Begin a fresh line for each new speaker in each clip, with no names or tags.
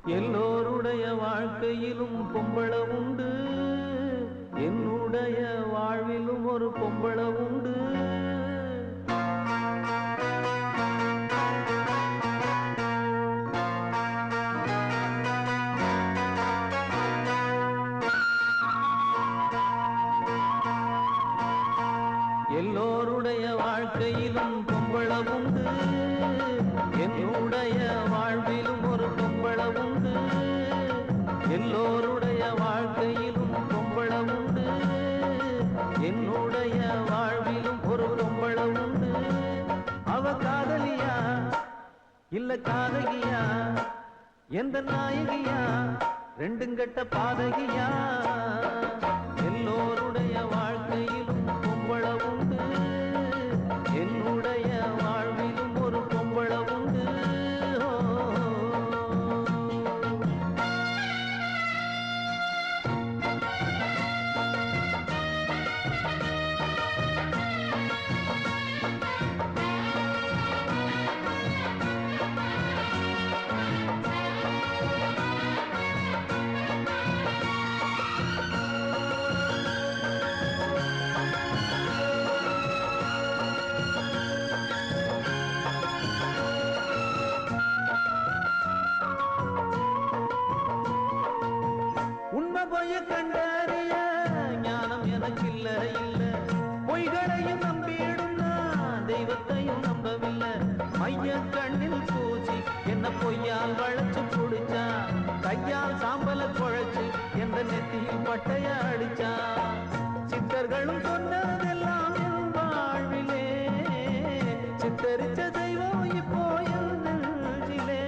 எல்லோருடைய வாழ்க்கையிலும் பொம்பள உண்டு, என்னுடைய வாழ்விலும் ஒரு பொம்பள உண்டு. எல்லோருடைய வாழ்க்கையிலும் பொம்பள உண்டு, என்னுடைய வாழ்விலும் ஒரு பொம்பள உண்டு. எல்லோருடைய வாழ்க்கையிலும் பொம்பள உண்டு, என்னுடைய வாழ்விலும் ஒரு பொம்பள உண்டு. அவ காதலியா இல்ல காதகியா, எந்த நாயகியா, ரெண்டும் கெட்ட பாதகியா. எல்லோருடைய வாழ்க்கையிலும் பொம்பள உண்டு, என்னுடைய வாழ்விலும் ஒரு பொம்பள உண்டு. பொய்ய கண்டறிய ஞானம் எனக்கு இல்ல இல்ல, பொய்களையும் நம்பிடும் நான் தெய்வத்தையும் நம்பவில்லை. மைய கண்ணில் பூச்சி என்ன பொய்யால் வளைச்சு புடிச்சா, கையால் சாம்பல குழைச்சு எந்த நெத்தியில் பட்டைய அடிச்சா. சித்தர்களும் சொன்னதெல்லாம் என் வாழ்விலே, சித்தரிச்ச தெய்வம் இப்போ என் நெஞ்சிலே.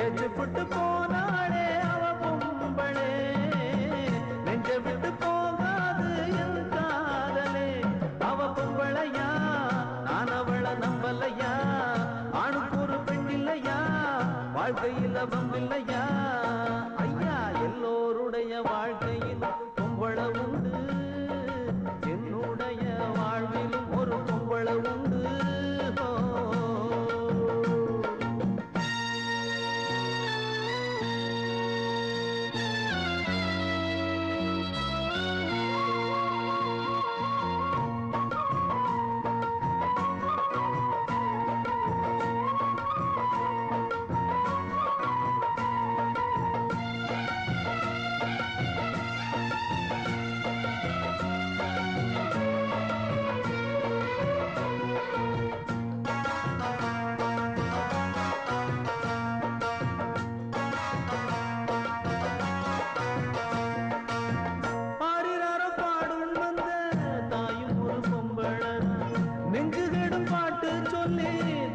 ஏச்சுப்பட்டு போனாளே அவ பொம்பளே, நெஞ்ச விட்டு போகாது என் காதலே. அவ பொம்பளையா நான் அவள நம்பலையா, ஆணுக்கு ஒரு பெண் இல்லையா, வாழ்க்கையில் வம்பில்லையா. ஐயா எல்லோருடைய வாழ்க்கையில் பொம்பள உண்டு, என்னுடைய வாழ்விலும் ஒரு பொம்பள உண்டு.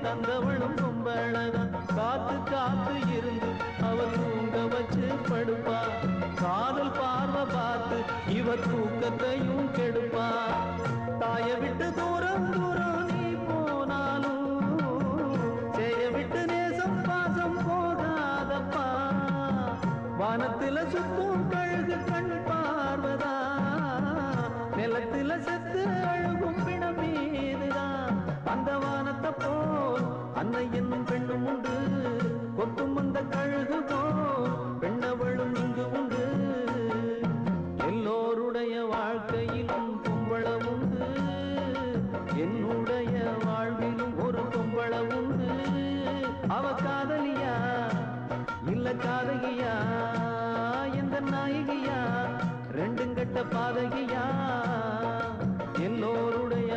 தந்தவளும் பொம்பளதான், காத்து காத்து இருந்து அவ தூங்க வச்சு படுப்பா. காதல் பார்வை பார்த்து இவ தூக்கத்தையும் கெடுப்பா. தாய விட்டு தூரம் தூரம் நீ போனாலும், செய்ய விட்டு நேசம் பாசம் போகாதப்பா. வானத்தில சுத்தும் கழுகு கண் பார்வதா, நிலத்தில செத்து அழுகும் பிணம் மீதுதான். அந்த வானத்தை போல் அன்னை என்னும் பெண்ணும் உண்டு, கொத்தும் அந்த கழுகு போல் பெண்ணவளும் இங்கு உண்டு. எல்லோருடைய வாழ்க்கையிலும் பொம்பள உண்டு, என்னுடைய வாழ்விலும் ஒரு பொம்பள உண்டு. அவ காதலியா இல்ல காதகியா, எந்த நாயகியா, ரெண்டும் கெட்ட பாதகியா. எல்லோருடைய